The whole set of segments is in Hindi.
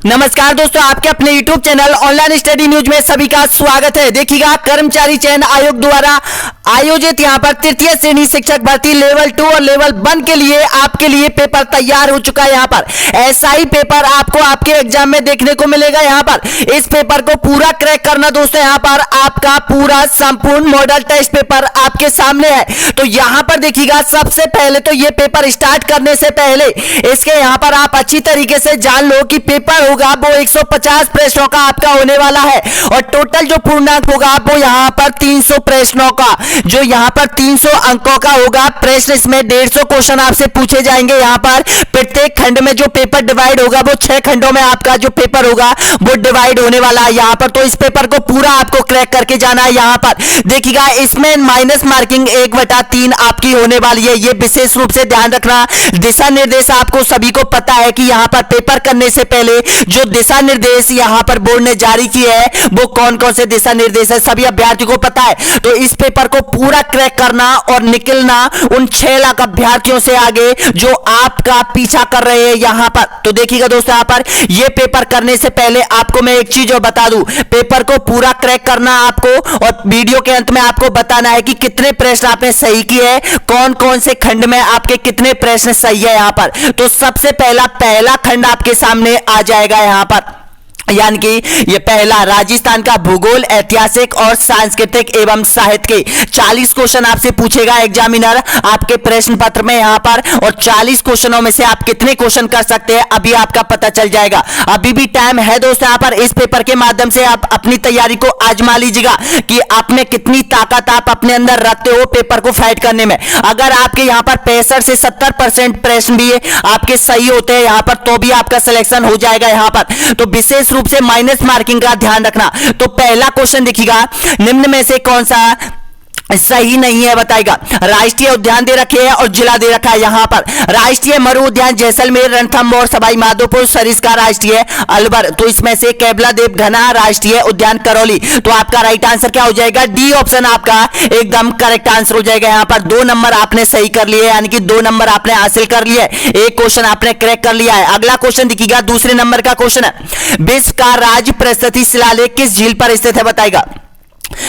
नमस्कार दोस्तों, आपके अपने YouTube channel online study news में सभी का स्वागत है। देखिएगा, कर्मचारी चयन आयोग द्वारा आयोजित यहां पर तृतीय श्रेणी शिक्षक भर्ती लेवल 2 और लेवल 1 के लिए आपके लिए पेपर तैयार हो चुका है। यहां पर ऐसा ही पेपर आपको आपके एग्जाम में देखने को मिलेगा। यहां पर इस पेपर को पूरा क्रैक करना दोस्तों, यहां पर आपका पूरा संपूर्ण मॉडल टेस्ट पेपर आपके सामने है। तो यहां पर देखिएगा, सबसे पहले तो ये पेपर स्टार्ट करने से पहले इसके यहां पर आप अच्छी तरीके से जान लो कि पेपर होगा वो 150 प्रश्नों का आपका होने वाला है और टोटल जो पूर्णांक होगा वो यहां पर 300 प्रश्नों का, जो यहां पर 300 अंकों का होगा प्रश्न। इसमें 150 क्वेश्चन आपसे पूछे जाएंगे। यहां पर प्रत्येक खंड में जो पेपर डिवाइड होगा वो 6 खंडों में आपका जो पेपर होगा वो डिवाइड होने वाला है यहां पर। तो इस पेपर को पूरा आपको क्रैक करके जाना है। यहां पर देखिएगा, इसमें माइनस मार्किंग 1/3 आपकी होने वाली है। ये विशेष रूप से ध्यान रखना। दिशा निर्देश आपको सभी को पता है कि यहां पर पेपर करने से पहले जो दिशा निर्देश यहां पर बोर्ड ने जारी किए हैं वो कौन कौन से दिशा निर्देश है सभी अभ्यर्थियों को पता है। तो इस पेपर को पूरा क्रैक करना और निकलना उन 6 लाख अभ्यर्थियों से आगे जो आपका पीछा कर रहे हैं यहां पर। तो देखिएगा दोस्तों, यहां पर ये पेपर करने से पहले आपको मैं एक चीज और बता दूं, पेपर को पूरा क्रैक करना आपको और वीडियो के अंत में आपको बताना है कि कितने प्रश्न आपने सही किए, कौन कौन से खंड में आपके कितने प्रश्न सही है यहां पर। तो सबसे पहला खंड आपके सामने आ जाएगा यहां पर, यानी कि ये पहला राजस्थान का भूगोल, ऐतिहासिक और सांस्कृतिक एवं साहित्य के 40 क्वेश्चन आपसे पूछेगा एग्जामिनर आपके प्रश्न पत्र में यहां पर। और 40 क्वेश्चनों में से आप कितने क्वेश्चन कर सकते हैं अभी आपका पता चल जाएगा। अभी भी टाइम है दोस्तों। यहां पर इस पेपर के माध्यम से आप अपनी तैयारी को आजमा लीजिएगा कि आप में कितनी ताकत आप अपने अंदर रखते हो पेपर को फाइट करने में। अगर आपके यहां पर 65 से 70% प्रश्न भी आपके सही होते हैं यहां पर, तो भी आपका सिलेक्शन हो जाएगा यहां पर। तो विशेष रूप से माइनस मार्किंग का ध्यान रखना। तो पहला क्वेश्चन देखिएगा, निम्न में से कौन सा सही नहीं है बताएगा। राष्ट्रीय उद्यान दे रखे हैं और जिला दे रखा है यहां पर। राष्ट्रीय मरु उद्यान जैसलमेर, रणथंभौर, सवाई माधोपुर, सरिस्का राष्ट्रीय अलवर। तो इसमें से केवला देव घना राष्ट्रीय उद्यान करौली। तो आपका राइट आंसर क्या हो जाएगा? डी ऑप्शन आपका एकदम करेक्ट आंसर हो जाएगा। यहां पर 2 नंबर आपने सही कर लिए, यानी कि 2 नंबर आपने हासिल कर लिए, एक क्वेश्चन आपने क्रैक कर लिया है। अगला क्वेश्चन दिखेगा, दूसरे नंबर का क्वेश्चन है, विश्व का राज्य परिस्थिति शिलालेख किस झील पर स्थित है बताएगा।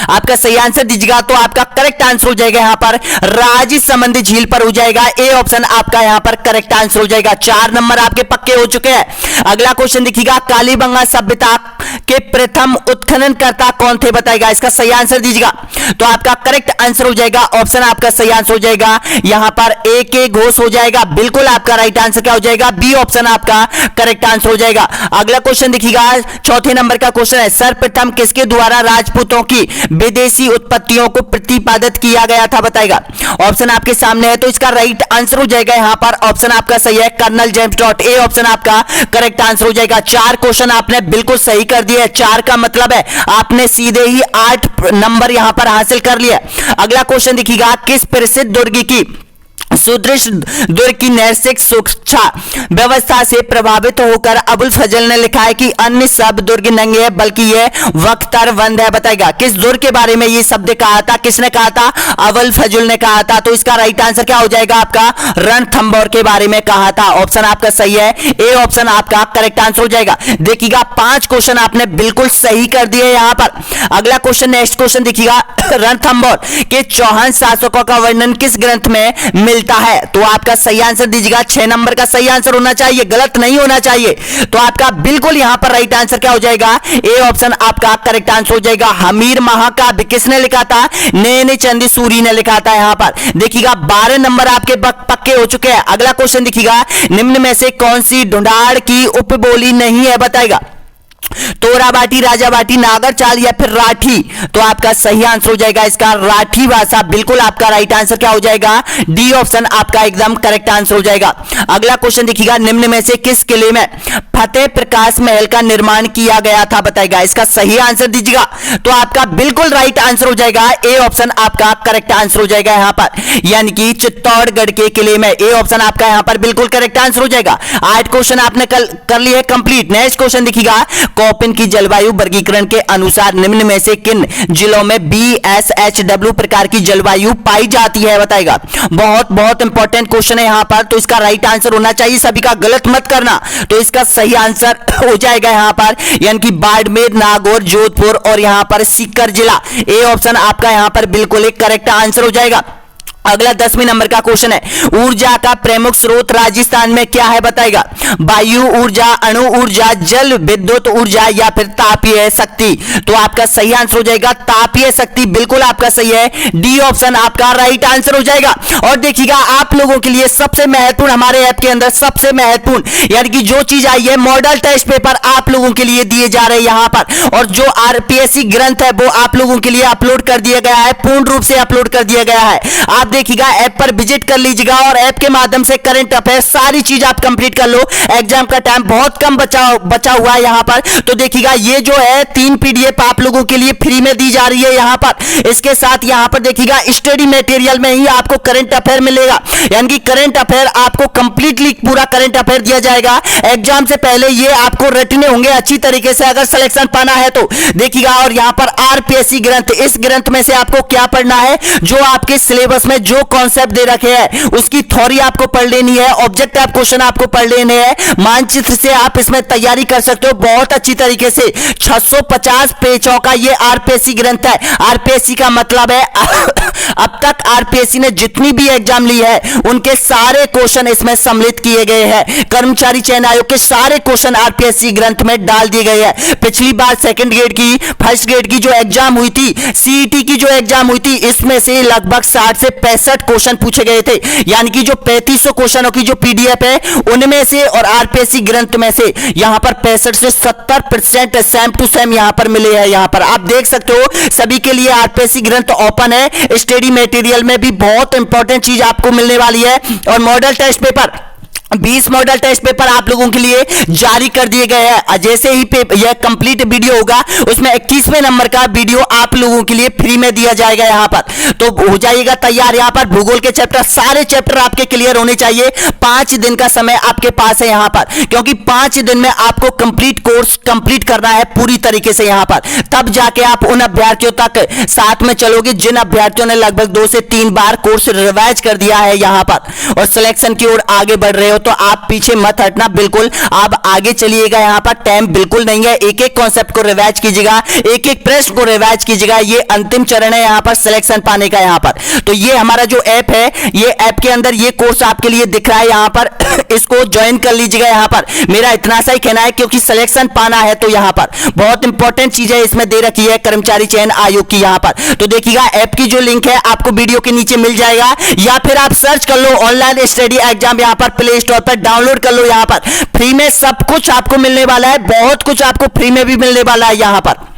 आपका सही आंसर दीजिएगा तो आपका करेक्ट आंसर हो जाएगा यहां पर राजी संबंधी झील पर हो जाएगा। ए ऑप्शन आपका यहां पर करेक्ट आंसर हो जाएगा। 4 नंबर आपके पक्के हो चुके हैं। अगला क्वेश्चन देखिएगा, कालीबंगा सभ्यता के प्रथम उत्खननकर्ता कौन थे बताएगा। इसका सही आंसर दीजिएगा तो आपका करेक्ट आंसर हो जाएगा। ऑप्शन आपका सही आंसर हो जाएगा यहां पर ए के घोष हो जाएगा। बिल्कुल आपका राइट आंसर क्या हो जाएगा? बी ऑप्शन आपका करेक्ट आंसर हो जाएगा। अगला क्वेश्चन देखिएगा, चौथे नंबर का क्वेश्चन है, सर्वप्रथम किसके द्वारा राजपूतों की विदेशी उत्पत्तियों को प्रतिपादित किया गया था बताएगा। ऑप्शन आपके सामने है तो इसका राइट आंसर हो जाएगा यहां पर। ऑप्शन आपका सही है, colonel James Tod. A option आपका करेक्ट आंसर हो जाएगा। 4 क्वेश्चन आपने बिल्कुल सही कर दिए। 4 का मतलब है आपने सीधे ही 8 नंबर यहां पर हासिल कर लिया। अगला क्वेश्चन देखिएगा, किस प्रसिद्ध दुर्ग की सुदृढ़ दुर्ग की नैसर्गिक सुरक्षा व्यवस्था से प्रभावित होकर अबुल फजल ने लिखा है कि अन्य सब दुर्ग नंगे है बल्कि यह वक्तर बंद है बताएगा। किस दुर्ग के बारे में यह शब्द कहा था, किसने कहा था? अबुल फजल ने कहा था। तो इसका राइट आंसर क्या हो जाएगा? आपका रणथंभौर के बारे में कहा था। ऑप्शन आपका सही है, ए ऑप्शन आपका करेक्ट आंसर हो जाएगा। देखिएगा, 5 क्वेश्चन आपने बिल्कुल सही कर दिए यहां पर। अगला क्वेश्चन, नेक्स्ट क्वेश्चन देखिएगा, रणथंभौर के चौहान शासकों का वर्णन किस ग्रंथ में मिलता है। तो आपका सही आंसर दीजिएगा। 6 नंबर का सही आंसर होना चाहिए, गलत नहीं होना चाहिए। तो आपका बिल्कुल यहां पर राइट आंसर क्या हो जाएगा? ए ऑप्शन आपका करेक्ट आंसर हो जाएगा। हमीर महाकाव्य किसने लिखा था? नैनी चंदी सूरी ने लिखा था यहां पर। देखिएगा, 12 नंबर आपके पक्के हो चुके हैं। अगला क्वेश्चन देखिएगा, निम्न में से कौन सी ढूंढाड़ की उपबोली नहीं है बताएगा। तोरा बाटी, राजा बाटी, नागर चाल या फिर राठी। तो आपका सही आंसर हो जाएगा इसका राठी भाषा। बिल्कुल आपका राइट आंसर क्या हो जाएगा? डी ऑप्शन आपका एकदम करेक्ट आंसर हो जाएगा। अगला क्वेश्चन देखिएगा, निम्न में से किस किले में फतेह प्रकाश महल का निर्माण किया गया था बताएगा। इसका सही आंसर दीजिएगा तो आपका बिल्कुल राइट आंसर हो जाएगा। ए ऑप्शन आपका करेक्ट आंसर हो जाएगा यहां पर, यानी कि चित्तौड़गढ़ के किले में। ए ऑप्शन आपका यहां पर बिल्कुल करेक्ट आंसर हो जाएगा। 8 क्वेश्चन आपने कर लिए कंप्लीट। नेक्स्ट क्वेश्चन देखिएगा, कोपेन की जलवायु वर्गीकरण के अनुसार निम्न में से किन जिलों में BSHW प्रकार की जलवायु पाई जाती है बताएगा। बहुत बहुत इंपॉर्टेंट क्वेश्चन है यहां पर। तो इसका राइट आंसर होना चाहिए सभी का, गलत मत करना। तो इसका सही सही आंसर हो जाएगा यहाँ पर, यानी कि बाड़मेर, नागौर, जोधपुर और यहाँ पर सीकर जिला। ए ऑप्शन आपका यहाँ पर बिल्कुल एक करेक्ट आंसर हो जाएगा। अगला 10वें नंबर का क्वेश्चन है, ऊर्जा का प्रमुख स्रोत राजस्थान में क्या है बताएगा? वायु ऊर्जा, अणु ऊर्जा, जल विद्युत ऊर्जा या फिर तापीय शक्ति। तो आपका सही आंसर हो जाएगा तापीय शक्ति, बिल्कुल आपका सही है, डी ऑप्शन आपका राइट आंसर हो जाएगा। और देखिएगा आप लोगों के लिए सबसे महत्वपूर्ण, हमारे ऐप के अंदर सबसे महत्वपूर्ण यानी कि जो चीज आई है, मॉडल टेस्ट पेपर आप लोगों के लिए दिए जा रहे हैं यहां पर, और जो आरपीएससी ग्रंथ है वो आप लोगों के लिए अपलोड कर दिया गया है, पूर्ण रूप से अपलोड कर दिया गया है। आप देखिएगा ऐप पर विजिट कर लीजिएगा और ऐप के माध्यम से करंट अफेयर सारी चीज आप कंप्लीट कर लो। एग्जाम का टाइम बहुत कम बचा हुआ है यहां पर। तो देखिएगा ये जो है 3 पीडीएफ आप लोगों के लिए फ्री में दी जा रही है यहां पर। इसके साथ यहां पर देखिएगा स्टडी मटेरियल में ही आपको करंट अफेयर मिलेगा, यानी कि करंट अफेयर आपको कंप्लीटली पूरा करंट अफेयर दिया जाएगा। एग्जाम से पहले ये आपको रटने होंगे अच्छी तरीके से अगर सिलेक्शन पाना है तो। देखिएगा और यहां पर आरपीएससी ग्रंथ, इस ग्रंथ में से आपको क्या पढ़ना है, जो आपके सिलेबस में जो कॉन्सेप्ट दे रखे हैं उसकी थ्योरी आपको पढ़ लेनी है, ऑब्जेक्टिव क्वेश्चन आपको पढ़ लेने हैं, मानचित्र से आप इसमें तैयारी कर सकते हो बहुत अच्छी तरीके से। 650 पेजों का ये आरपीएससी ग्रंथ है। आरपीएससी का मतलब है अब तक आरपीएससी ने जितनी भी एग्जाम ली है उनके सारे क्वेश्चन इसमें सम्मिलित किए गए हैं। कर्मचारी चयन आयोग के सारे क्वेश्चन आरपीएससी ग्रंथ में डाल दिए गए हैं। पिछली बार सेकंड ग्रेड की, फर्स्ट ग्रेड की जो एग्जाम हुई थी, सीईटी की जो एग्जाम हुई थी, इसमें से लगभग 60 से 65 क्वेश्चन पूछे गए थे, यानी कि जो 3500 क्वेश्चनों की जो पीडीएफ है उनमें से और आरपीएससी ग्रंथ में से यहां पर 65 से 70% सेम टू सेम यहां पर मिले हैं। यहां पर आप देख सकते हो सभी के लिए आरपीएससी ग्रंथ ओपन है। स्टडी मटेरियल में भी बहुत इंपॉर्टेंट चीज आपको मिलने वाली है। और model test paper 20 model test paper आप लोगों के लिए जारी कर दिए गए हैं। जैसे ही यह कंप्लीट वीडियो होगा उसमें 21वें नंबर का वीडियो आप लोगों के लिए फ्री में दिया जाएगा यहां पर। तो हो जाइएगा तैयार। यहां पर भूगोल के चैप्टर, सारे चैप्टर आपके क्लियर होने चाहिए। 5 दिन का समय आपके पास है यहां पर, क्योंकि 5 दिन में आपको कंप्लीट कोर्स कंप्लीट करना है पूरी तरीके से यहां पर। तब जाके आप उन अभ्यर्थियों तक साथ में चलोगे जिन अभ्यर्थियों ने लगभग 2 से 3 बार कोर्स रिवाइज कर दिया है यहां पर और सिलेक्शन की ओर आगे बढ़ रहे हो। तो आप पीछे मत हटना, बिल्कुल आप आगे चलिएगा। यहां पर टाइम बिल्कुल नहीं है, एक एक कॉन्सेप्ट को रिवाइज कीजिएगा, एक एक प्रश्न को रिवाइज कीजिएगा। ये अंतिम चरण है यहां पर सिलेक्शन पाने का यहां पर। तो ये हमारा जो ऐप है, ये ऐप के अंदर ये कोर्स आपके लिए दिख रहा है यहां पर इसको ज्वाइन कर लीजिएगा यहां पर। मेरा इतना सा ही कहना है, क्योंकि सिलेक्शन पाना है तो यहां पर बहुत इंपॉर्टेंट चीजें इसमें दे रखी है कर्मचारी चयन आयोग की यहां पर। तो देखिएगा ऐप की जो लिंक है आपको वीडियो के नीचे मिल जाएगा, या फिर आप सर्च कर लो ऑनलाइन स्टडी एग्जाम यहां पर प्ले स्टोर पर डाउनलोड कर लो। यहां पर फ्री में सब कुछ आपको मिलने वाला है, बहुत कुछ आपको फ्री में भी मिलने वाला है यहां पर।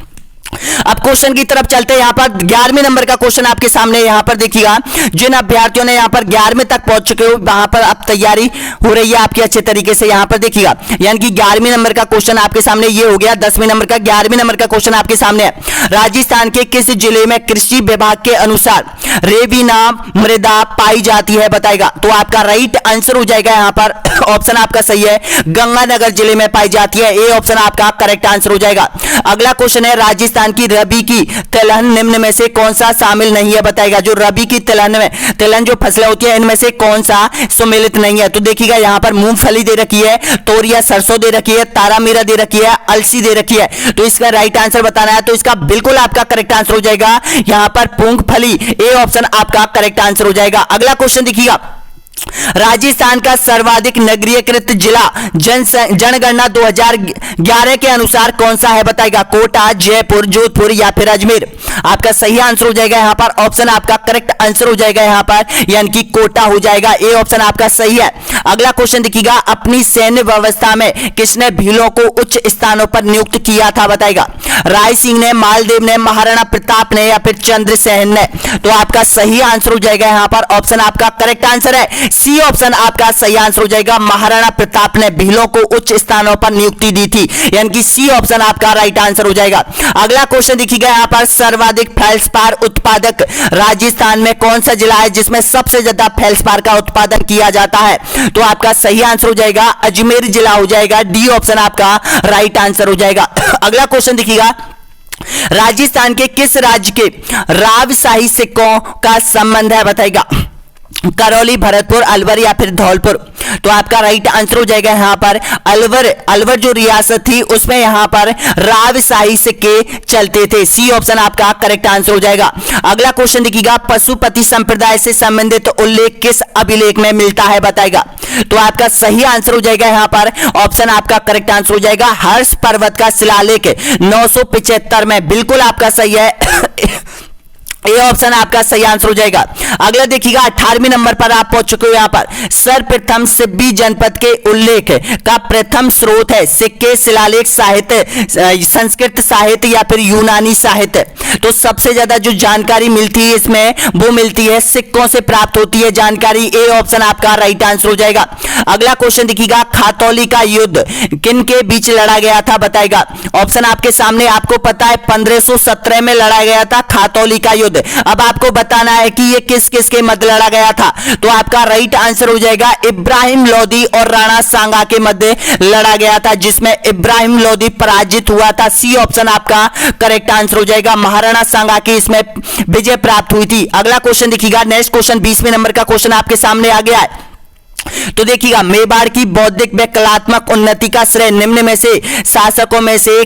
अब क्वेश्चन की तरफ चलते हैं। यहां पर 11वें नंबर का क्वेश्चन आपके सामने। यहां पर देखिएगा जिन अभ्यर्थियों ने यहां पर 11वें तक पहुंच चुके हो, वहां पर अब तैयारी हो रही है आपकी अच्छे तरीके से। यहां पर देखिएगा यानी कि 11वें नंबर का क्वेश्चन आपके सामने ये हो गया। 10वें नंबर का 11वें नंबर का क्वेश्चन आपके सामने है। राजस्थान के किस जिले में कृषि विभाग के अनुसार रेबीना मृदा पाई जाती है बताएगा? तो आपका राइट आंसर हो जाएगा यहां पर, ऑप्शन आपका सही है, गंगानगर जिले में पाई जाती है। ए ऑप्शन आपका करेक्ट आंसर हो जाएगा। अगला क्वेश्चन है, राजस्थान की रबी की तिलहन निम्न में से कौन सा शामिल नहीं है बताएगा? जो रबी की तिलहन जो फसलें होती है इनमें से कौन सा सम्मिलित नहीं है? तो देखिएगा यहां पर मूंगफली दे रखी है, तोरिया सरसों दे रखी है, तारामीरा दे रखी है, अलसी दे रखी है। तो इसका राइट आंसर बताना है, तो इसका बिल्कुल आपका करेक्ट आंसर हो जाएगा यहां पर मूंगफली। ए ऑप्शन आपका करेक्ट आंसर हो जाएगा। अगला क्वेश्चन देखिएगा, राजस्थान का सर्वाधिक नगरीकृत जिला जनगणना 2011 के अनुसार कौन सा है बताएगा? कोटा, जयपुर, जोधपुर या फिर अजमेर? आपका सही आंसर हो जाएगा यहां पर, ऑप्शन आपका करेक्ट आंसर हो जाएगा यहां पर, यानी कि कोटा हो जाएगा। ए ऑप्शन आपका सही है। अगला क्वेश्चन देखिएगा, अपनी सैन्य व्यवस्था में किसने भीलों को उच्च स्थानों पर नियुक्त किया था बताएगा? राय सिंह ने, मालदेव ने, महाराणा प्रताप ने या फिर चंद्रसेन ने? तो आपका सही आंसर हो जाएगा यहां पर, ऑप्शन आपका करेक्ट आंसर है, सी ऑप्शन आपका सही आंसर हो जाएगा। महाराणा प्रताप ने भीलों को उच्च स्थानों पर नियुक्ति दी थी, यानी कि सी ऑप्शन आपका राइट आंसर हो जाएगा। अगला क्वेश्चन देखिएगा यहां पर, सर्वाधिक फेल्सपार उत्पादक राजस्थान में कौन सा जिला है जिसमें सबसे ज्यादा फेल्सपार का उत्पादन किया जाता है? तो आपका सही आंसर हो जाएगा अजमेर जिला हो जाएगा। डी ऑप्शन आपका राइट आंसर हो जाएगा। अगला क्वेश्चन देखिएगा, राजस्थान के किस राज्य के राजशाही सिक्कों का संबंध है बताएगा? करौली, भरतपुर, अलवर या फिर धौलपुर। तो आपका राइट आंसर हो जाएगा यहाँ पर अलवर। अलवर जो रियासत थी उसमें यहाँ पर राजशाही सिक्के चलते थे। सी ऑप्शन आपका करेक्ट आंसर हो जाएगा। अगला क्वेश्चन देखिएगा, पशुपति संप्रदाय से संबंधित उल्लेख किस अभिलेख में मिलता है बताएगा। तो आपका सही आंसर हो जाएगा यहाँ पर ऑप्शन आपका करेक्ट आंसर हो जाएगा हर्ष पर्वत का शिलालेख 975 में। बिल्कुल आपका सही है ये ऑप्शन आपका सही आंसर हो जाएगा। अगला देखिएगा 18वें नंबर पर आप पहुंच चुके हो। यहाँ पर सर्वप्रथम सिब्बी जनपद के उल्लेख का प्रथम स्रोत है सिक्के, शिलालेख, साहित्य, संस्कृत साहित्य या फिर यूनानी साहित्य। तो सबसे ज्यादा जो जानकारी मिलती है इसमें वो मिलती है सिक्कों से प्राप्त होती है जानकारी। ए ऑप्शन आपका राइट आंसर हो जाएगा। अगला क्वेश्चन देखिएगा, खातौली का युद्ध किन के बीच लड़ा गया था बताएगा। ऑप्शन आपके सामने, आपको पता है 1517 में लड़ा गया था खातौली का युद्ध। अब आपको बताना है कि ये किस किस के मध्य लड़ा गया था। तो आपका राइट आंसर हो जाएगा इब्राहिम लोदी और राणा सांगा के मध्य लड़ा गया था, जिसमें इब्राहिम लोदी पराजित हुआ था। सी ऑप्शन आपका करेक्ट आंसर हो जाएगा। महाराणा सांगा की इसमें विजय प्राप्त हुई थी। अगला क्वेश्चन देखिएगा, नेक्स्ट क्वेश्चन 20वें नंबर का क्वेश्चन आपके सामने आ गया है। तो देखिएगा, मेवाड़ की बौद्धिक व कलात्मक उन्नति का श्रेय निम्न में से शासकों में से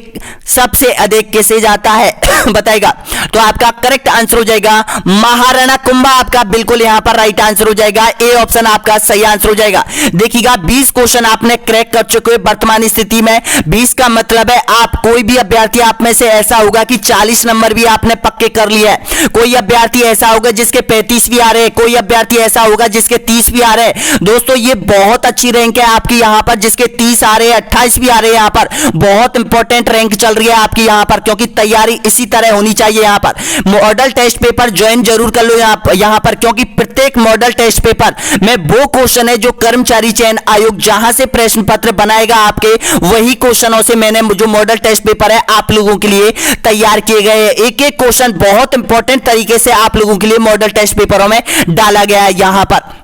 सबसे अधिक किसे जाता है बताएगा। तो आपका करेक्ट आंसर हो जाएगा महाराणा कुंभा। आपका बिल्कुल यहां पर राइट आंसर हो जाएगा। ए ऑप्शन आपका सही आंसर हो जाएगा। देखिएगा 20 क्वेश्चन आपने क्रैक कर चुके हैं वर्तमान स्थिति में। 20 का मतलब है आप कोई भी अभ्यर्थी आप में से ऐसा होगा कि 40 नंबर भी आपने पक्के कर लिया है। कोई अभ्यर्थी ऐसा होगा जिसके 35 भी आ रहे हैं, कोई अभ्यर्थी ऐसा होगा जिसके 30 भी आ रहे हैं। दोस्तों ये बहुत अच्छी रैंक है आपकी यहाँ पर, जिसके 30 आ रहे हैं, 28 भी आ रहे हैं। यहाँ पर बहुत इंपॉर्टेंट रैंक चल रही है आपकी यहाँ पर, क्योंकि तैयारी इसी तरह होनी चाहिए। यहाँ पर मॉडल टेस्ट पेपर ज्वाइन जरूर कर लो यहाँ पर, क्योंकि प्रत्येक मॉडल टेस्ट पेपर में वो क्वेश्चन है जो कर्मचारी चयन आयोग जहां से प्रश्न पत्र बनाएगा आपके, वही क्वेश्चनों से मैंने जो मॉडल टेस्ट पेपर है आप लोगों के लिए तैयार किए गए हैं। एक एक क्वेश्चन बहुत इंपॉर्टेंट तरीके से आप लोगों के लिए मॉडल टेस्ट पेपरों में डाला गया है यहाँ पर।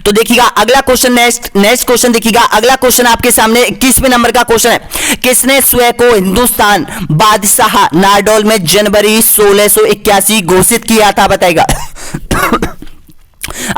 तो देखिएगा अगला क्वेश्चन, नेक्स्ट क्वेश्चन देखिएगा। अगला क्वेश्चन आपके सामने 21वें नंबर का क्वेश्चन है। किसने स्वयं को हिंदुस्तान बादशाह नारडोल में जनवरी 1681 घोषित किया था बताएगा।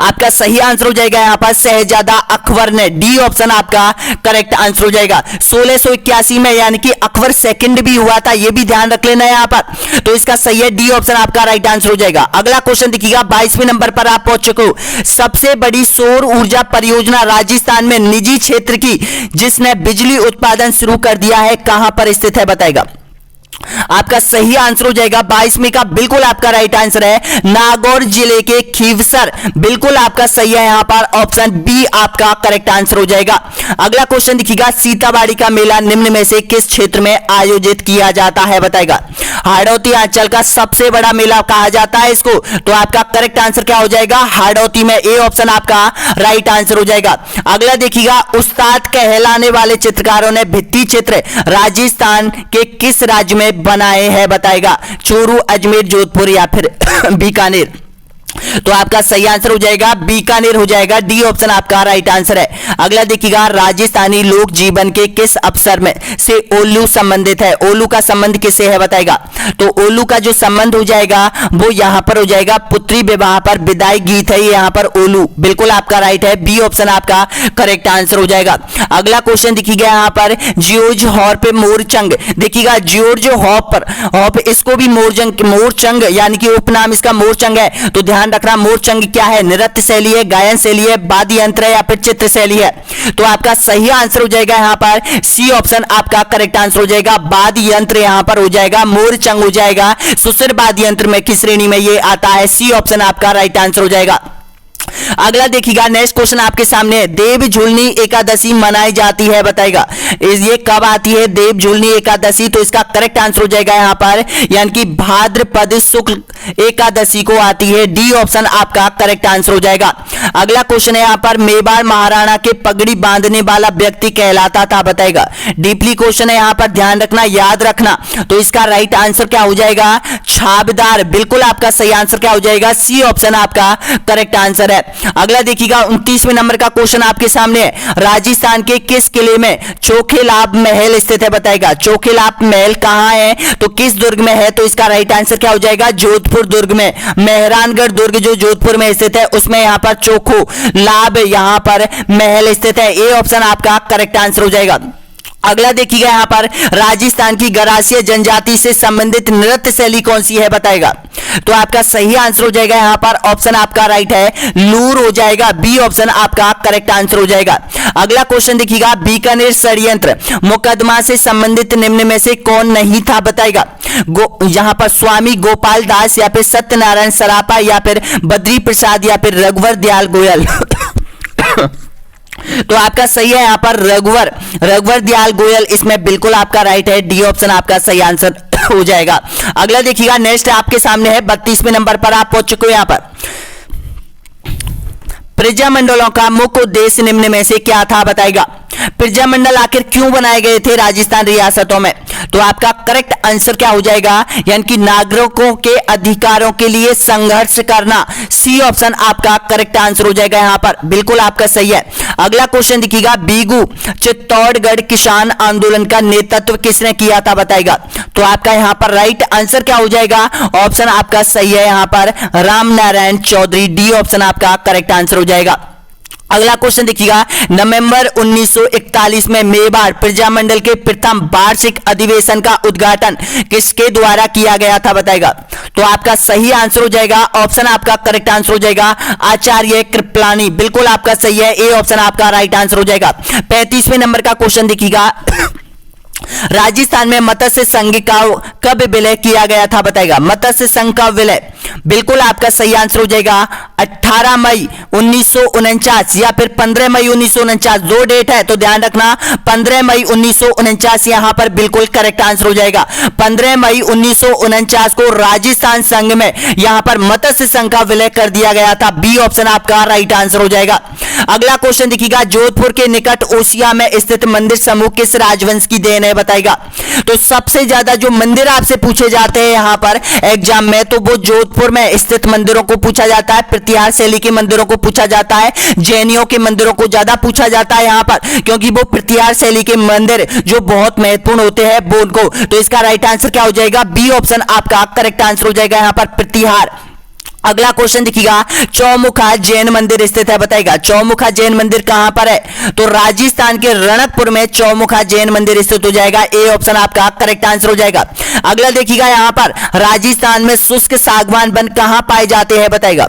आपका सही आंसर हो जाएगा यहाँ पर शहजादा अकबर ने। डी ऑप्शन आपका करेक्ट आंसर हो जाएगा। 1681 में, यानी कि अकबर सेकंड भी हुआ था, ये भी ध्यान रख लेना यहाँ पर। तो इसका सही है, डी ऑप्शन आपका राइट आंसर हो जाएगा। अगला क्वेश्चन देखिएगा 22वें नंबर पर आप पहुंच चुके हो। सबसे बड़ी सौर ऊर्जा परियोजना राजस्थान में निजी क्षेत्र की जिसने बिजली उत्पादन शुरू कर दिया है, कहां पर स्थित है बताएगा। आपका सही आंसर हो जाएगा 22वें का बिल्कुल आपका राइट आंसर है नागौर जिले के खीवसर। बिल्कुल आपका सही है यहाँ पर, ऑप्शन बी आपका करेक्ट आंसर हो जाएगा। अगला क्वेश्चन देखिएगा, सीताबाड़ी का मेला निम्न में से किस क्षेत्र में आयोजित किया जाता है बताएगा। हाड़ौती अंचल का सबसे बड़ा मेला कहा जाता है इसको। तो आपका करेक्ट आंसर क्या हो जाएगा, हाड़ौती में। ए ऑप्शन आपका राइट आंसर हो जाएगा। अगला देखिएगा, उस्ताद कहलाने वाले चित्रकारों ने भित्ति चित्र राजस्थान के किस राज्य में बनाए हैं बताएगा। चूरू, अजमेर, जोधपुर या फिर बीकानेर। तो आपका सही आंसर हो जाएगा बीकानेर हो जाएगा। डी ऑप्शन आपका राइट आंसर है। अगला देखिएगा, राजस्थानी लोक जीवन के किस अवसर में से ओलू संबंधित है। ओलू का संबंध किससे है बताएगा। तो ओलू का जो संबंध हो जाएगा वो यहां पर हो जाएगा पुत्री विवाह पर विदाई गीत है यहाँ पर ओलू। बिल्कुल आपका राइट है, बी ऑप्शन आपका करेक्ट आंसर हो जाएगा। अगला क्वेश्चन देखिएगा यहाँ पर, जियोर्ज हॉर्प मोरचंग। देखिएगा जियोर्ज हॉर्प इसको भी मोरचंग यानी कि उपनाम इसका मोरचंग है। तो ध्यान रखना, मोरचंग क्या है, नृत्य शैली है, गायन शैली है, वाद्य यंत्र है या फिर चित्र शैली है। तो आपका सही आंसर हो जाएगा यहाँ पर सी ऑप्शन आपका करेक्ट आंसर हो जाएगा। वाद्य यंत्र यहाँ पर हो जाएगा मोरचंग हो जाएगा। सुसर वाद्य यंत्र में किस श्रेणी में ये आता है। सी ऑप्शन आपका राइट आंसर हो जाएगा। अगला देखिएगा, नेक्स्ट क्वेश्चन आपके सामने, देव झुलनी एकादशी मनाई जाती है बताएगा। ये कब आती है देव झुलनी एकादशी। तो इसका करेक्ट आंसर हो जाएगा यहाँ पर, यानी कि भाद्रपद शुक्ल एकादशी को आती है। डी ऑप्शन आपका करेक्ट आंसर हो जाएगा। अगला क्वेश्चन है यहाँ पर, मेवाड़ महाराणा के पगड़ी बांधने वाला व्यक्ति कहलाता था बताएगा। डीपली क्वेश्चन है यहाँ पर, ध्यान रखना, याद रखना। तो इसका राइट आंसर क्या हो जाएगा, छाबदार। बिल्कुल आपका सही आंसर क्या हो जाएगा, सी ऑप्शन आपका करेक्ट आंसर है। अगला देखिएगा 29वें नंबर का क्वेश्चन आपके सामने है, राजस्थान के किस किले में चोखेलाब महल स्थित है बताएगा। चोखेलाब महल कहां है, तो किस दुर्ग में है, तो इसका राइट आंसर क्या हो जाएगा, जोधपुर दुर्ग में। मेहरानगढ़ दुर्ग जो जोधपुर में स्थित है उसमें यहां पर चोखो लाभ यहां पर महल स्थित है। ए ऑप्शन आपका करेक्ट आंसर हो जाएगा। अगला देखिएगा यहां पर राजस्थान की गरासिया जनजाति से संबंधित नृत्य शैली कौन सी है बताएगा। तो आपका सही आंसर हो जाएगा यहां पर ऑप्शन आपका राइट है, लूर हो जाएगा। बी ऑप्शन आपका करेक्ट आंसर हो जाएगा। अगला क्वेश्चन देखिएगा, बीकानेर षड्यंत्र मुकदमा से संबंधित निम्न में से कौन नहीं था बताएगा। यहां पर स्वामी गोपाल दास या फिर सत्यनारायण सराफा या फिर बद्री प्रसाद या फिर रघुवर दयाल गोयल तो आपका सही है यहां पर रघुवर दयाल गोयल, इसमें बिल्कुल आपका राइट है। डी ऑप्शन आपका सही आंसर हो जाएगा। अगला देखिएगा नेक्स्ट आपके सामने है 32वें नंबर पर आप पहुंच चुके हो। यहां पर प्रजामंडलों का मुख्य उद्देश्य निम्न में से क्या था बताएगा। प्रजामंडल आखिर क्यों बनाए गए थे राजस्थान रियासतों में, तो आपका करेक्ट आंसर क्या हो जाएगा, यानी कि नागरिकों के अधिकारों के लिए संघर्ष करना। सी ऑप्शन आपका करेक्ट आंसर हो जाएगा यहां पर, बिल्कुल आपका सही है। अगला क्वेश्चन देखिएगा, बीगू चित्तौड़गढ़ किसान आंदोलन का नेतृत्व किसने किया था बताएगा। तो आपका यहां पर राइट आंसर क्या हो जाएगा, ऑप्शन आपका सही है यहां पर, राम नारायण चौधरी। डी ऑप्शन आपका करेक्ट आंसर हो जाएगा। अगला क्वेश्चन देखिएगा, नवंबर 1941 में मेवाड़ प्रजामंडल के प्रथम वार्षिक अधिवेशन का उद्घाटन किसके द्वारा किया गया था बताएगा। तो आपका सही आंसर हो जाएगा, ऑप्शन आपका करेक्ट आंसर हो जाएगा, आचार्य कृपलानी। बिल्कुल आपका सही है, ए ऑप्शन आपका राइट आंसर हो जाएगा। 35वें नंबर का क्वेश्चन देखिएगा, राजस्थान में मत्स्य संघ का कब विलय किया गया था बताएगा। मत्स्य संघ का विलय बिल्कुल आपका सही आंसर हो जाएगा 18 मई 1949 या फिर 15 मई 1949, दो डेट है तो ध्यान रखना। 15 मई 1949 यहां पर बिल्कुल करेक्ट आंसर हो जाएगा। 15 मई 1949 को राजस्थान संघ में यहां पर मत्स्य संघ का विलय कर दिया गया था। बी ऑप्शन आपका राइट आंसर हो जाएगा। अगला क्वेश्चन देखिएगा, जोधपुर के निकट ओसिया में स्थित मंदिर समूह किस राजवंश की देन है बताएगा। तो सबसे ज्यादा जो मंदिर आपसे पूछे जाते हैं यहां पर एग्जाम में, तो वो जोधपुर में स्थित मंदिरों को पूछा जाता है, प्रतिहार शैली के मंदिरों को पूछा जाता है, जैनियों के मंदिरों को ज्यादा पूछा जाता है यहां पर, क्योंकि वो प्रतिहार शैली के मंदिर जो बहुत महत्वपूर्ण होते हैं वो उनको। तो इसका राइट आंसर क्या हो जाएगा, बी ऑप्शन आपका करेक्ट आंसर हो जाएगा यहां पर, प्रतिहार। अगला क्वेश्चन देखिएगा, चौमुखा जैन मंदिर स्थित है बताएगा। चौमुखा जैन मंदिर कहां पर है, तो राजस्थान के रणकपुर में चौमुखा जैन मंदिर स्थित हो जाएगा। ए ऑप्शन आपका करेक्ट आंसर हो जाएगा। अगला देखिएगा, यहां पर राजस्थान में शुष्क सागवान वन कहां पाए जाते हैं बताएगा।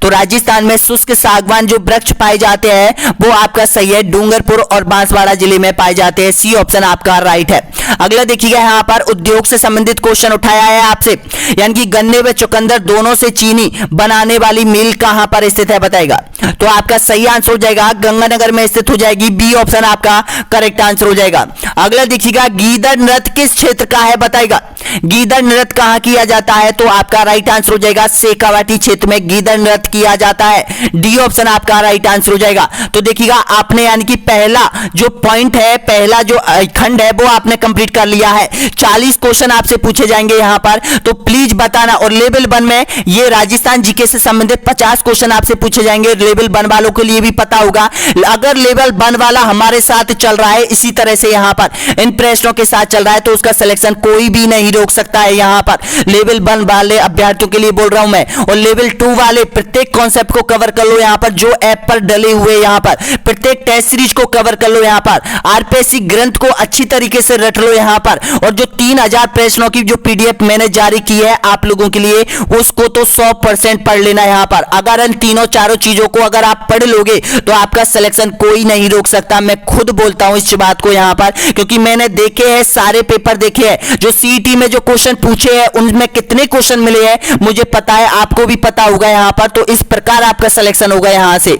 तो राजस्थान में शुष्क सागवान जो वृक्ष पाए जाते हैं वो आपका सही है, डूंगरपुर और बांसवाड़ा जिले में पाए जाते हैं। सी ऑप्शन आपका राइट है। अगला देखिएगा, यहां पर उद्योग से संबंधित क्वेश्चन उठाया है आपसे, यानी कि गन्ने व चुकंदर दोनों से चीनी बनाने वाली मिल कहां पर स्थित है बताएगा। तो आपका सही आंसर हो जाएगा, गंगानगर में स्थित हो जाएगी। बी ऑप्शन आपका करेक्ट आंसर हो जाएगा। अगला देखिएगा, गीदड़ नृत्य किस क्षेत्र का है बताएगा। गीदड़ नृत्य कहां किया जाता है, तो आपका राइट आंसर हो जाएगा, शेखावाटी क्षेत्र में गीदड़ नृत्य किया जाता है। डी ऑप्शन आपका राइट आंसर हो जाएगा। तो देखिएगा आपने यानी कि पहला जो पॉइंट है, पहला जो खंड है वो आपने कंप्लीट कर लिया है। 40 क्वेश्चन आपसे पूछे जाएंगे यहां पर, तो प्लीज बताना। और लेवल 1 में ये राजस्थान जीके से संबंधित 50 क्वेश्चन आपसे पूछे जाएंगे। लेवल 1 वालों के लिए भी पता होगा, अगर लेवल 1 वाला हमारे साथ चल रहा है इसी तरह से यहां पर इन प्रश्नों के साथ चल रहा है तो उसका सिलेक्शन कोई भी नहीं रोक सकता है। यहां पर लेवल 1 वाले अभ्यर्थियों के लिए बोल रहा हूं मैं, और लेवल 2 वाले प्रत्येक कॉन्सेप्ट को कवर कर लो यहां पर, जो ऐप पर डले हुए यहां पर प्रत्येक टेस्ट सीरीज को कवर कर लो यहां पर, आरपीएससी ग्रंथ को अच्छी तरीके से रट लो यहां पर, और जो 3000 प्रश्नों की जो पीडीएफ मैंने जारी की है आप लोगों के लिए उसको तो 100% पढ़ लेना यहां पर। अगर इन तीनों चारों चीजों को अगर आप पढ़ लोगे तो आपका सिलेक्शन कोई नहीं रोक सकता। मैं खुद बोलता हूं इस बात को यहां पर, क्योंकि मैंने देखे हैं, सारे पेपर देखे हैं, जो सीईटी में जो क्वेश्चन पूछे हैं उनमें कितने क्वेश्चन मिले हैं मुझे पता है, आपको भी पता होगा यहां पर। तो इस प्रकार आपका सिलेक्शन होगा यहां से।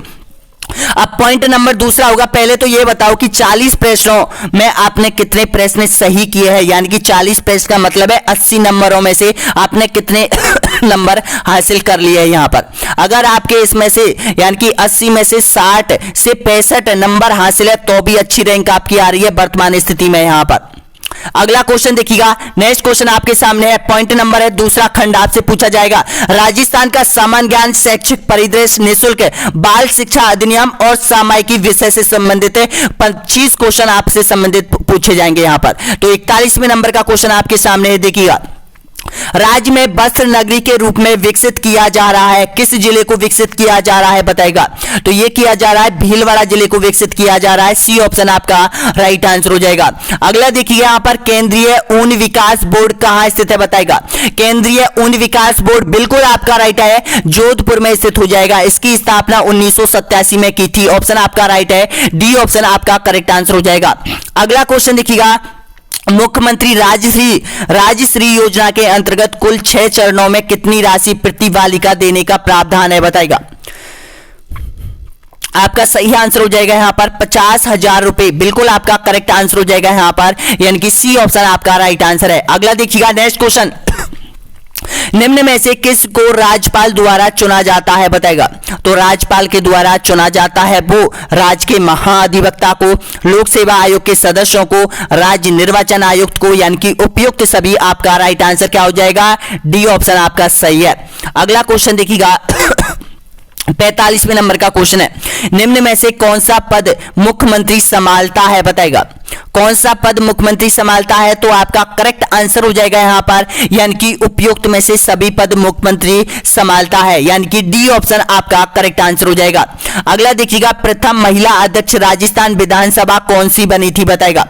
अब पॉइंट नंबर दूसरा होगा, पहले तो ये बताओ कि 40 प्रश्नों में आपने कितने प्रश्न सही किए हैं, यानी कि 40 प्रश्न का मतलब है 80 नंबरों में से आपने कितने नंबर हासिल कर लिए हैं यहां पर। अगर आपके इसमें से यानी कि 80 में से 60 से 65 नंबर हासिल है तो भी अच्छी रैंक आपकी आ रही है वर्तमान स्थिति में यहां पर। अगला क्वेश्चन देखिएगा, नेक्स्ट क्वेश्चन आपके सामने है, पॉइंट नंबर है दूसरा खंड आपसे पूछा जाएगा, राजस्थान का सामान्य ज्ञान शैक्षिक परिदृश्य निःशुल्क बाल शिक्षा अधिनियम और सामायिकी विषय से संबंधित 25 क्वेश्चन आपसे संबंधित पूछे जाएंगे यहां पर। तो 41वें नंबर का क्वेश्चन आपके सामने है, देखिएगा, राज्य में वस्त्र नगरी के रूप में विकसित किया जा रहा है, किस जिले को विकसित किया जा रहा है बताएगा। तो ये किया जा रहा है भीलवाड़ा जिले को विकसित किया जा रहा है, सी ऑप्शन आपका राइट आंसर हो जाएगा। अगला देखिए यहां पर केंद्रीय ऊन विकास बोर्ड कहां स्थित है बताएगा। केंद्रीय ऊन विकास बोर्ड बिल्कुल आपका राइट है, जोधपुर में स्थित हो जाएगा। इसकी स्थापना 1987 में की थी, ऑप्शन आपका राइट है, डी ऑप्शन आपका करेक्ट आंसर हो जाएगा। अगला क्वेश्चन देखिएगा, मुख्यमंत्री राजश्री योजना के अंतर्गत कुल 6 चरणों में कितनी राशि प्रति बालिका देने का प्रावधान है बताएगा। आपका सही आंसर हो जाएगा यहां पर 50,000 रुपए, बिल्कुल आपका करेक्ट आंसर हो जाएगा यहां पर, यानी कि सी ऑप्शन आपका राइट आंसर है। अगला देखिएगा, नेक्स्ट क्वेश्चन, निम्न में से किस को राज्यपाल द्वारा चुना जाता है बताएगा। तो राज्यपाल के द्वारा चुना जाता है वो राज्य के महाधिवक्ता को, लोक सेवा आयोग के सदस्यों को, राज्य निर्वाचन आयुक्त को, यानी कि उपयुक्त सभी। आपका राइट आंसर क्या हो जाएगा, डी ऑप्शन आपका सही है। अगला क्वेश्चन देखिएगा 45वें नंबर का क्वेश्चन है, निम्न में से कौन सा पद मुख्यमंत्री संभालता है बताएगा। कौन सा पद मुख्यमंत्री संभालता है, तो आपका करेक्ट आंसर हो जाएगा यहां पर, यानी कि उपयुक्त में से सभी पद मुख्यमंत्री संभालता है, यानी कि डी ऑप्शन आपका करेक्ट आंसर हो जाएगा। अगला देखिएगा, प्रथम महिला अध्यक्ष राजस्थान विधानसभा कौन सी बनी थी बताएगा।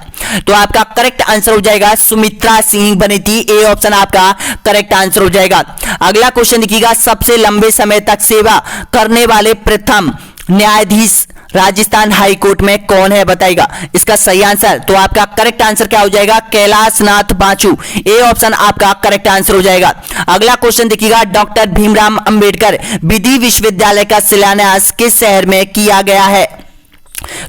तो आपका करेक्ट आंसर हो जाएगा सुमित्रा सिंह बनी थी, ए ऑप्शन आपका करेक्ट आंसर हो जाएगा। अगला क्वेश्चन देखिएगा, सबसे लंबे समय तक सेवा करने वाले प्रथम न्यायाधीश राजस्थान हाई कोर्ट में कौन है बताएगा। इसका सही आंसर, तो आपका करेक्ट आंसर क्या हो जाएगा, कैलाशनाथ बांचू, ए ऑप्शन आपका करेक्ट आंसर हो जाएगा। अगला क्वेश्चन देखिएगा, डॉक्टर भीमराव अंबेडकर विधि विश्वविद्यालय का शिलान्यास किस शहर में किया गया है।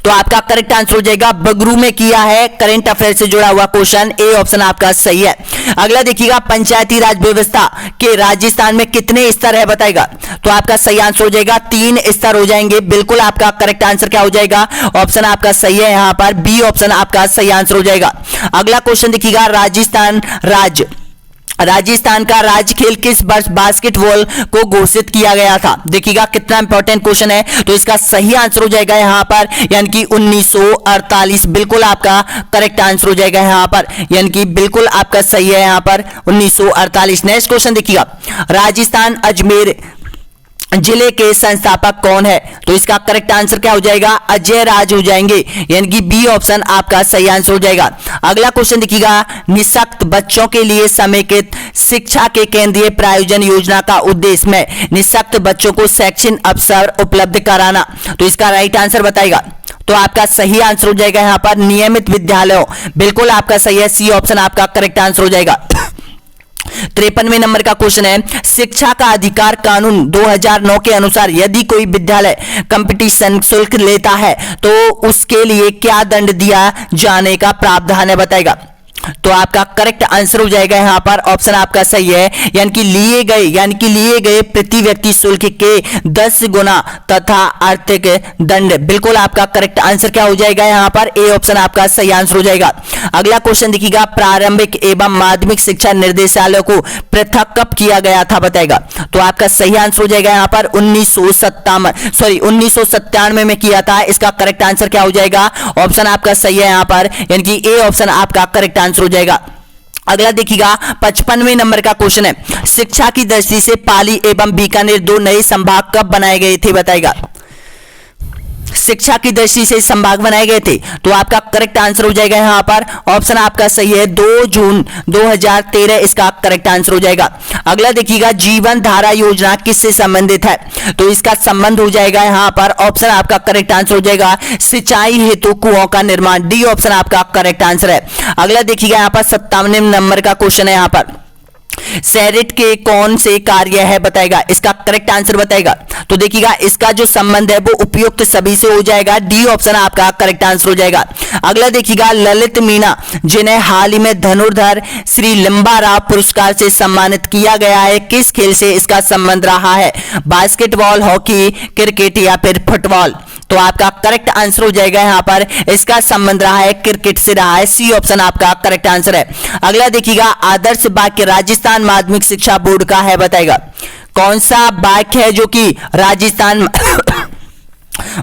तो आपका करेक्ट आंसर हो जाएगा बगरू में किया है, करंट अफेयर से जुड़ा हुआ क्वेश्चन, ए ऑप्शन आपका सही है। अगला देखिएगा, पंचायती राज व्यवस्था के राजस्थान में कितने स्तर है बताएगा। तो आपका सही आंसर हो जाएगा 3 स्तर हो जाएंगे, बिल्कुल आपका करेक्ट आंसर क्या हो जाएगा, ऑप्शन आपका सही है यहां पर, बी ऑप्शन आपका सही आंसर हो जाएगा। अगला क्वेश्चन देखिएगा, राजस्थान का राज्य खेल किस वर्ष बास्केटबॉल को घोषित किया गया था। देखिएगा कितना इंपॉर्टेंट क्वेश्चन है, तो इसका सही आंसर हो जाएगा यहां पर, यानी कि 1948, बिल्कुल आपका करेक्ट आंसर हो जाएगा यहां पर, यानी कि बिल्कुल आपका सही है यहां पर 1948। नेक्स्ट क्वेश्चन देखिएगा, राजस्थान अजमेर जिले के संस्थापक कौन है। तो इसका करेक्ट आंसर क्या हो जाएगा, अजय राज हो जाएंगे, यानी कि बी ऑप्शन आपका सही आंसर हो जाएगा। अगला क्वेश्चन देखिएगा, निःशक्त बच्चों के लिए समेकित शिक्षा के केंद्रीय प्रायोजन योजना का उद्देश्य में निःशक्त बच्चों को शैक्षणिक अवसर उपलब्ध कराना। तो इसका राइट आंसर बताएगा। तो आपका सही आंसर हो जाएगा यहां पर नियमित विद्यालयों, बिल्कुल आपका सही है, सी ऑप्शन आपका करेक्ट आंसर हो जाएगा। 53वें नंबर का क्वेश्चन है, शिक्षा का अधिकार कानून 2009 के अनुसार यदि कोई विद्यालय कंपटीशन शुल्क लेता है तो उसके लिए क्या दंड दिया जाने का प्रावधान है बताएगा। तो आपका करेक्ट आंसर हो जाएगा यहां पर, ऑप्शन आपका सही है, यानी कि लिए गए प्रति व्यक्ति शुल्क के 10 गुना तथा आर्थिक दंड, बिल्कुल आपका करेक्ट आंसर क्या हो जाएगा यहां पर, ए ऑप्शन आपका सही आंसर हो जाएगा। अगला क्वेश्चन देखिएगा, प्रारंभिक एवं माध्यमिक शिक्षा निर्देशालय को पृथक कब किया गया था बताएगा। तो आपका सही आंसर हो जाएगा यहां पर 1997 में किया था, इसका करेक्ट आंसर क्या हो जाएगा, ऑप्शन आपका सही है यहां पर, यानी कि ए ऑप्शन आपका करेक्ट आंसर हो जाएगा। अगला देखिएगा 55वें नंबर का क्वेश्चन है, शिक्षा की दृष्टि से पाली एवं बीकानेर 2 नए संभाग कब बनाए गए थे बताएगा। शिक्षा की दृष्टि से संभाग बनाए गए थे, तो आपका करेक्ट आंसर हो जाएगा यहां पर, ऑप्शन आपका सही है 2 जून 2013, इसका करेक्ट आंसर हो जाएगा। अगला देखिएगा, जीवन धारा योजना किससे संबंधित है। तो इसका संबंध हो जाएगा यहां पर, ऑप्शन आपका करेक्ट आंसर हो जाएगा सिंचाई हेतु कुओं का निर्माण, डी ऑप्शन आपका करेक्ट आंसर है। अगला देखिएगा यहां पर 57वें नंबर का क्वेश्चन है, यहां पर सेरेट के कौन से कार्य है बताएगा, इसका करेक्ट आंसर बताएगा। तो देखिएगा इसका जो संबंध है वो उपयुक्त सभी से हो जाएगा, डी ऑप्शन आपका करेक्ट आंसर हो जाएगा। अगला देखिएगा, ललित मीणा जिन्हें हाल ही में धनुर्धर श्री लिम्बाराव पुरस्कार से सम्मानित किया गया है, किस खेल से इसका संबंध रहा है, बास्केटबॉल, हॉकी, क्रिकेट या फिर फुटबॉल। तो आपका करेक्ट आंसर हो जाएगा यहाँ पर, इसका संबंध रहा है क्रिकेट से रहा है। सी ऑप्शन आपका करेक्ट आंसर है। अगला देखिएगा, आदर्श वाक्य राजस्थान माध्यमिक शिक्षा बोर्ड का है, बताएगा कौन सा वाक्य है जो कि राजस्थान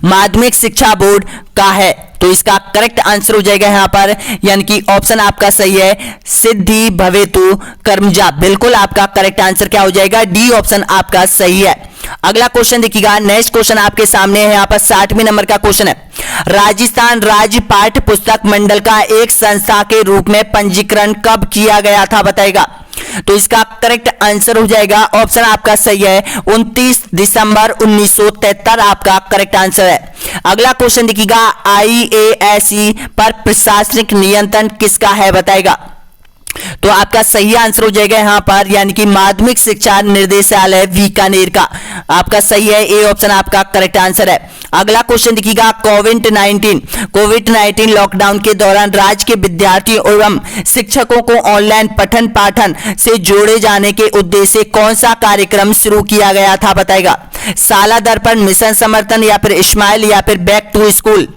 माध्यमिक शिक्षा बोर्ड का है। तो इसका करेक्ट आंसर हो जाएगा यहाँ पर, यानी कि ऑप्शन आपका सही है, सिद्धि भवेतु कर्मजा। बिल्कुल आपका करेक्ट आंसर क्या हो जाएगा, डी ऑप्शन आपका सही है। अगला क्वेश्चन देखिएगा, नेक्स्ट क्वेश्चन आपके सामने है यहाँ पर 60वें नंबर का क्वेश्चन है। राजस्थान राज्य पाठ्य पुस्तक मंडल का एक संस्था के रूप में पंजीकरण कब किया गया था, बताएगा। तो इसका करेक्ट आंसर हो जाएगा, ऑप्शन आपका सही है, 29 दिसंबर 1973 आपका करेक्ट आंसर है। अगला क्वेश्चन देखिएगा, IASE पर प्रशासनिक नियंत्रण किसका है, बताएगा। तो आपका सही आंसर हो जाएगा यहाँ पर, यानी कि माध्यमिक शिक्षा निर्देशालय बीकानेर का, आपका सही है, ए ऑप्शन आपका करेक्ट आंसर है। अगला क्वेश्चन देखिएगा, कोविड-19 लॉकडाउन के दौरान राज्य के विद्यार्थियों एवं शिक्षकों को ऑनलाइन पठन पाठन से जोड़े जाने के उद्देश्य से कौन सा कार्यक्रम शुरू किया गया था, बताएगा। शाला दर्पण, मिशन समर्थन, या फिर स्माइल, या फिर बैक टू स्कूल।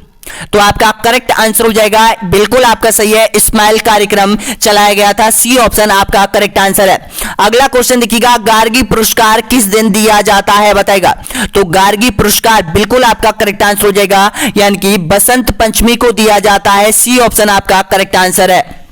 तो आपका करेक्ट आंसर हो जाएगा, बिल्कुल आपका सही है, स्माइल कार्यक्रम चलाया गया था। सी ऑप्शन आपका करेक्ट आंसर है। अगला क्वेश्चन देखिएगा, गार्गी पुरस्कार किस दिन दिया जाता है, बताएगा। तो गार्गी पुरस्कार बिल्कुल आपका करेक्ट आंसर हो जाएगा, यानी कि बसंत पंचमी को दिया जाता है। सी ऑप्शन आपका करेक्ट आंसर है।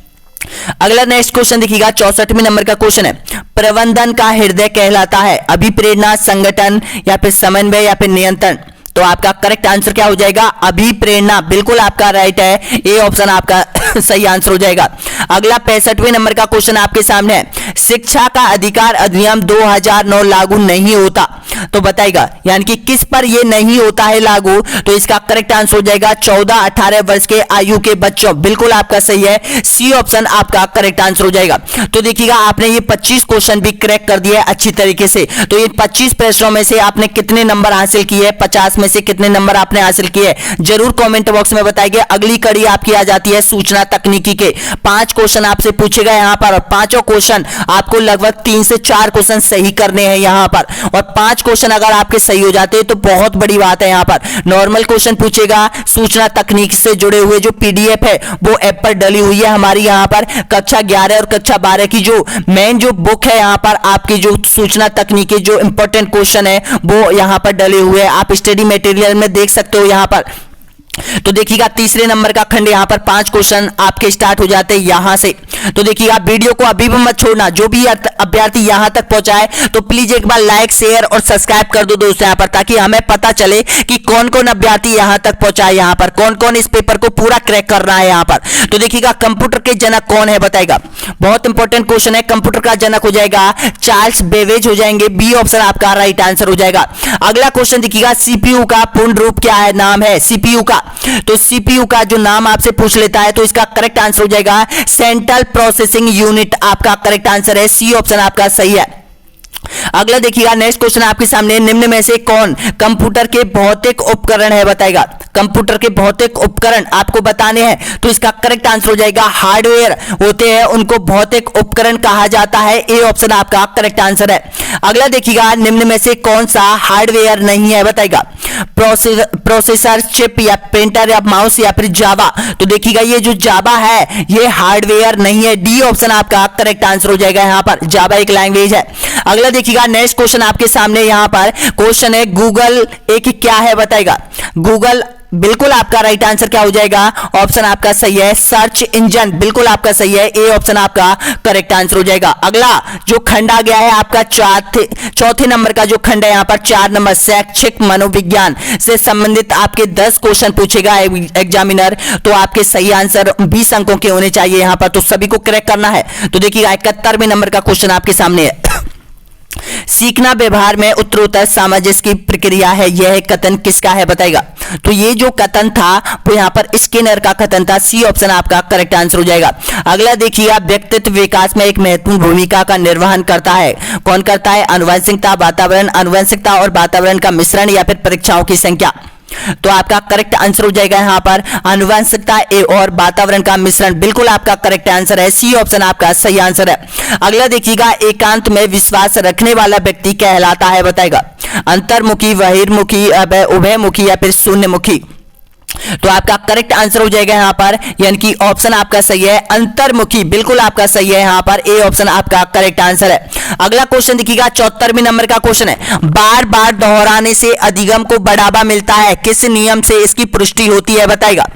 अगला नेक्स्ट क्वेश्चन देखिएगा, 64वें नंबर का क्वेश्चन है। प्रबंधन का हृदय कहलाता है अभिप्रेरणा, संगठन, या फिर समन्वय, या फिर नियंत्रण। तो आपका करेक्ट आंसर क्या हो जाएगा, अभिप्रेरणा। बिल्कुल आपका राइट है, ए ऑप्शन आपका सही आंसर हो जाएगा। अगला 65वें नंबर का क्वेश्चन आपके सामने है। शिक्षा का अधिकार अधिनियम 2009 लागू नहीं होता, तो बताएगा, यानी कि किस पर ये नहीं होता है लागू। तो इसका करेक्ट आंसर हो जाएगा 14-18 वर्ष के आयु के बच्चों। बिल्कुल आपका सही है, सी ऑप्शन आपका करेक्ट आंसर हो जाएगा। तो देखिएगा, आपने ये 25 क्वेश्चन भी क्रैक कर दिया अच्छी तरीके से। तो ये 25 प्रश्नों में से आपने कितने नंबर हासिल किए, 50 में से कितने नंबर आपने हासिल किए, जरूर कमेंट बॉक्स में बताइए। अगली कड़ी आपकी आ जाती है सूचना तकनीकी के। 5 क्वेश्चन आपसे पूछेगा यहाँ पर, और पांचों क्वेश्चन आपको लगभग 3 से 4 क्वेश्चन सही करने हैं यहाँ पर, और 5 क्वेश्चन अगर आपके सही हो जाते हैं तो बहुत बड़ी बात है। यहाँ पर नॉर्मल क्वेश्चन पूछेगा, सूचना तकनीक से जुड़े हुए जो PDF है वो ऐप पर डली हुई है हमारी यहाँ पर। कक्षा 11 और कक्षा 12 की जो मेन जो बुक है यहाँ पर, आपकी जो सूचना तकनीकी जो इंपॉर्टेंट क्वेश्चन है वो यहाँ पर डले हुए हैं, आप स्टडी मटेरियल में देख सकते हो यहाँ पर। तो देखिएगा, तीसरे नंबर का खंड यहाँ पर 5 क्वेश्चन आपके स्टार्ट हो जाते हैं यहां से। तो देखिएगा, वीडियो को अभी भी मत छोड़ना, जो भी अभ्यर्थी यहां तक पहुंचाए तो प्लीज एक बार लाइक, शेयर और सब्सक्राइब कर दो दोस्तों यहाँ पर, ताकि हमें पता चले कि कौन कौन अभ्यर्थी यहां तक पहुंचाए, यहाँ पर कौन कौन इस पेपर को पूरा क्रैक कर रहा है यहाँ पर। तो देखिएगा, कंप्यूटर के जनक कौन है, बताएगा। बहुत इंपॉर्टेंट क्वेश्चन है, कंप्यूटर का जनक हो जाएगा चार्ल्स बेबेज हो जाएंगे। बी ऑप्शन आपका राइट आंसर हो जाएगा। अगला क्वेश्चन देखिएगा, CPU का पूर्ण रूप क्या है, नाम है CPU का। तो CPU का जो नाम आपसे पूछ लेता है तो इसका करेक्ट आंसर हो जाएगा सेंट्रल प्रोसेसिंग यूनिट, आपका करेक्ट आंसर है। सी ऑप्शन आपका सही है। अगला देखिएगा, नेक्स्ट क्वेश्चन आपके सामने, निम्न में से कौन कंप्यूटर के भौतिक उपकरण है, बताएगा। कंप्यूटर के भौतिक उपकरण आपको बताने हैं, तो इसका करेक्ट आंसर हो जाएगा हार्डवेयर होते हैं उनको भौतिक उपकरण कहा जाता है। ए ऑप्शन आपका करेक्ट आंसर है। अगला देखिएगा, निम्न में से कौन सा हार्डवेयर नहीं है, बताएगा। प्रोसेसर, चिप, या प्रिंटर, या माउस, या फिर जावा। तो देखिएगा, ये जो जावा है ये हार्डवेयर नहीं है। डी ऑप्शन आपका करेक्ट आंसर हो जाएगा यहाँ पर, जावा एक लैंग्वेज है। अगला देखिएगा, नेक्स्ट क्वेश्चन आपके सामने यहाँ पर क्वेश्चन है, गूगल एक क्या है, बताएगा। गूगल बिल्कुल आपका राइट आंसर क्या हो जाएगा, ऑप्शन आपका सही है सर्च इंजन। बिल्कुल आपका सही है, ए ऑप्शन आपका करेक्ट आंसर हो जाएगा। अगला जो खंड आ गया है आपका चौथे नंबर का जो खंड है यहाँ पर 4 नंबर, शैक्षिक मनोविज्ञान से संबंधित आपके 10 क्वेश्चन पूछेगा एग्जामिनर। तो आपके सही आंसर 20 अंकों के होने चाहिए यहाँ पर, तो सभी को क्रैक करना है। तो देखिएगा, 71वें नंबर का क्वेश्चन आपके सामने है। सीखना व्यवहार में उत्तरोत्तर सामंजस्य की प्रक्रिया है, यह कथन किसका है, बताएगा। तो ये जो कथन था वो यहाँ पर स्किनर का कथन था। सी ऑप्शन आपका करेक्ट आंसर हो जाएगा। अगला देखिए, व्यक्तित्व विकास में एक महत्वपूर्ण भूमिका का निर्वहन करता है, कौन करता है। आनुवंशिकता, वातावरण, आनुवंशिकता और वातावरण का मिश्रण, या फिर परीक्षाओं की संख्या। तो आपका करेक्ट आंसर हो जाएगा यहाँ पर आनुवंशिकता और वातावरण का मिश्रण। बिल्कुल आपका करेक्ट आंसर है, सी ऑप्शन आपका सही आंसर है। अगला देखिएगा, एकांत में विश्वास रखने वाला व्यक्ति कहलाता है, बताएगा। अंतर्मुखी, बहिर्मुखी, उभयमुखी या फिर शून्यमुखी। तो आपका करेक्ट आंसर हो जाएगा यहां पर, यानी कि ऑप्शन आपका सही है अंतर्मुखी, बिल्कुल आपका सही है यहां पर, ए ऑप्शन आपका करेक्ट आंसर है। अगला क्वेश्चन देखिएगा, 74वें नंबर का क्वेश्चन है, बार बार दोहराने से अधिगम को बढ़ावा मिलता है, किस नियम से इसकी पुष्टि होती है बताएगा।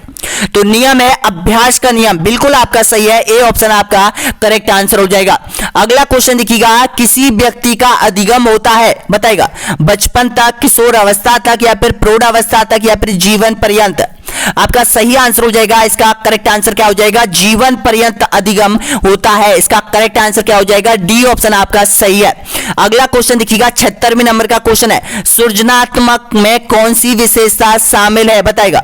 तो नियम है अभ्यास का नियम, बिल्कुल आपका सही है, ए ऑप्शन आपका करेक्ट आंसर हो जाएगा। अगला क्वेश्चन देखिएगा, किसी व्यक्ति का अधिगम होता है बताएगा, बचपन तक, किशोर अवस्था तक या फिर प्रौढ़ अवस्था तक या फिर जीवन पर्यंत। आपका सही आंसर हो जाएगा, इसका करेक्ट आंसर क्या हो जाएगा, जीवन पर्यंत अधिगम होता है, इसका करेक्ट आंसर क्या हो जाएगा, डी ऑप्शन आपका सही है। अगला क्वेश्चन देखिएगा, 76वें नंबर का क्वेश्चन है, सृजनात्मक में कौन सी विशेषता शामिल है बताएगा।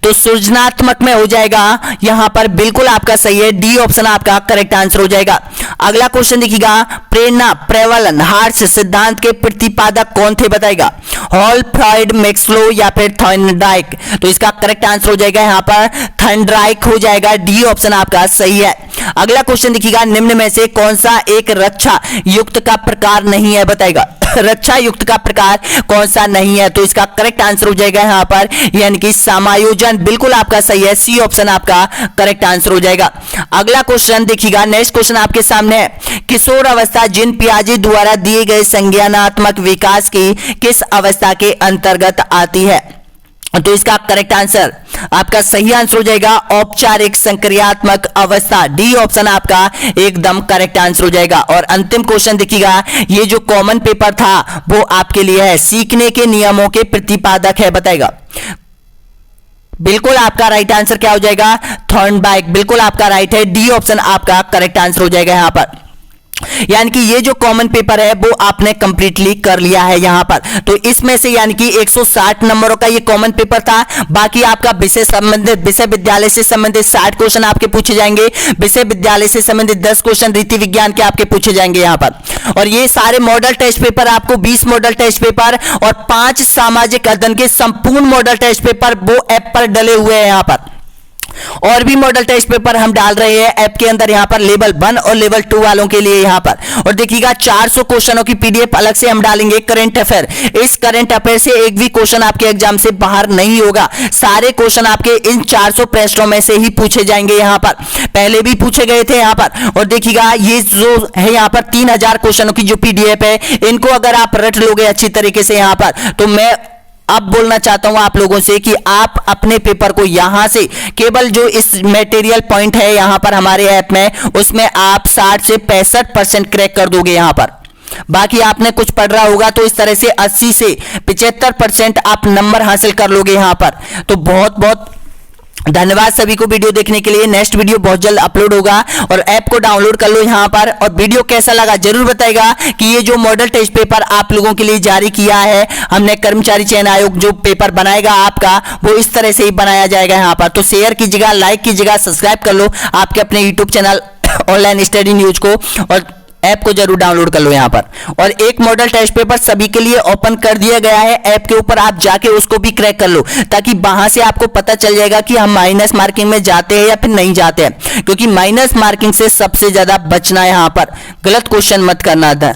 तो सृजनात्मक में हो जाएगा यहां पर, बिल्कुल आपका सही है, डी ऑप्शन आपका करेक्ट आंसर हो जाएगा। अगला क्वेश्चन देखिएगा, प्रेरणा प्रबलन हार्स सिद्धांत के प्रतिपादक कौन थे बताएगा, हॉल, फ्रॉइड, मैक्सलो या फिर थॉर्नडाइक। तो इसका करेक्ट आंसर हो जाएगा यहां पर थॉर्नडाइक हो जाएगा, डी ऑप्शन आपका सही है। अगला क्वेश्चन देखिएगा, निम्न में से कौन सा एक रक्षा युक्त का प्रकार नहीं है बताएगा, रक्षा युक्त का प्रकार कौन सा नहीं है। तो इसका करेक्ट आंसर हो जाएगा यहां पर, यानी कि समायोजन, बिल्कुल आपका सही है, सी ऑप्शन आपका करेक्ट आंसर हो जाएगा। अगला क्वेश्चन देखिएगा, नेक्स्ट क्वेश्चन आपके सामने है, किशोर अवस्था जीन पियाजे द्वारा दिए गए संज्ञानात्मक विकास की किस अवस्था के अंतर्गत आती है। तो इसका करेक्ट आंसर आपका सही आंसर हो जाएगा औपचारिक संक्रियात्मक अवस्था, डी ऑप्शन आपका एकदम करेक्ट आंसर हो जाएगा। और अंतिम क्वेश्चन देखिएगा, ये जो कॉमन पेपर था वो आपके लिए है, सीखने के नियमों के प्रतिपादक है बताएगा। बिल्कुल आपका राइट आंसर क्या हो जाएगा, थॉर्नडाइक, बिल्कुल आपका राइट है, डी ऑप्शन आपका करेक्ट आंसर हो जाएगा यहां पर। यानी कि ये जो कॉमन पेपर है वो आपने कंप्लीटली कर लिया है यहां पर। तो इसमें से यानी कि 160 नंबरों का ये कॉमन पेपर था, बाकी आपका विषय संबंधित, विषय विद्यालय से संबंधित 60 क्वेश्चन आपके पूछे जाएंगे, विषय विद्यालय से संबंधित 10 क्वेश्चन रीति विज्ञान के आपके पूछे जाएंगे यहां पर। और ये सारे मॉडल टेस्ट पेपर आपको 20 मॉडल टेस्ट पेपर और 5 सामाजिक अध्ययन के संपूर्ण मॉडल टेस्ट पेपर वो ऐप पर डले हुए हैं यहां पर। और भी मॉडल टेस्ट पेपर हम डाल रहे हैं ऐप के अंदर यहां पर, लेवल 1 और लेवल 2 वालों के लिए यहां पर। और देखिएगा 400 क्वेश्चनों की पीडीएफ अलग से हम डालेंगे करंट अफेयर। इस करंट अफेयर से एक भी क्वेश्चन आपके एग्जाम से बाहर नहीं होगा, सारे क्वेश्चन आपके इन 400 प्रश्नों में से ही पूछे जाएंगे यहां पर, पहले भी पूछे गए थे यहां पर। और देखिएगा ये जो है यहां पर 3000 क्वेश्चनों की जो पीडीएफ है, इनको अगर आप रट लोगे अच्छी तरीके से यहां पर, तो मैं अब बोलना चाहता हूं आप लोगों से कि आप अपने पेपर को यहां से केवल जो इस मटेरियल पॉइंट है यहां पर हमारे ऐप में, उसमें आप 60 से 65% क्रैक कर दोगे यहां पर। बाकी आपने कुछ पढ़ रहा होगा तो इस तरह से 80 से 75% आप नंबर हासिल कर लोगे यहां पर। तो बहुत बहुत धन्यवाद सभी को वीडियो देखने के लिए। नेक्स्ट वीडियो बहुत जल्द अपलोड होगा और ऐप को डाउनलोड कर लो यहां पर। और वीडियो कैसा लगा जरूर बताएगा कि ये जो मॉडल टेस्ट पेपर आप लोगों के लिए जारी किया है हमने, कर्मचारी चयन आयोग जो पेपर बनाएगा आपका, वो इस तरह से ही बनाया जाएगा यहां पर। तो शेयर कीजिएगा, लाइक कीजिएगा, सब्सक्राइब कर लो आपके अपने YouTube channel online study news को, और ऐप को जरूर डाउनलोड कर लो यहां पर। और एक मॉडल टेस्ट पेपर सभी के लिए ओपन कर दिया गया है ऐप के ऊपर, आप जाके उसको भी क्रैक कर लो, ताकि वहां से आपको पता चल जाएगा कि हम माइनस मार्किंग में जाते हैं या फिर नहीं जाते हैं, क्योंकि माइनस मार्किंग से सबसे ज्यादा बचना है यहां पर, गलत क्वेश्चन मत करना था।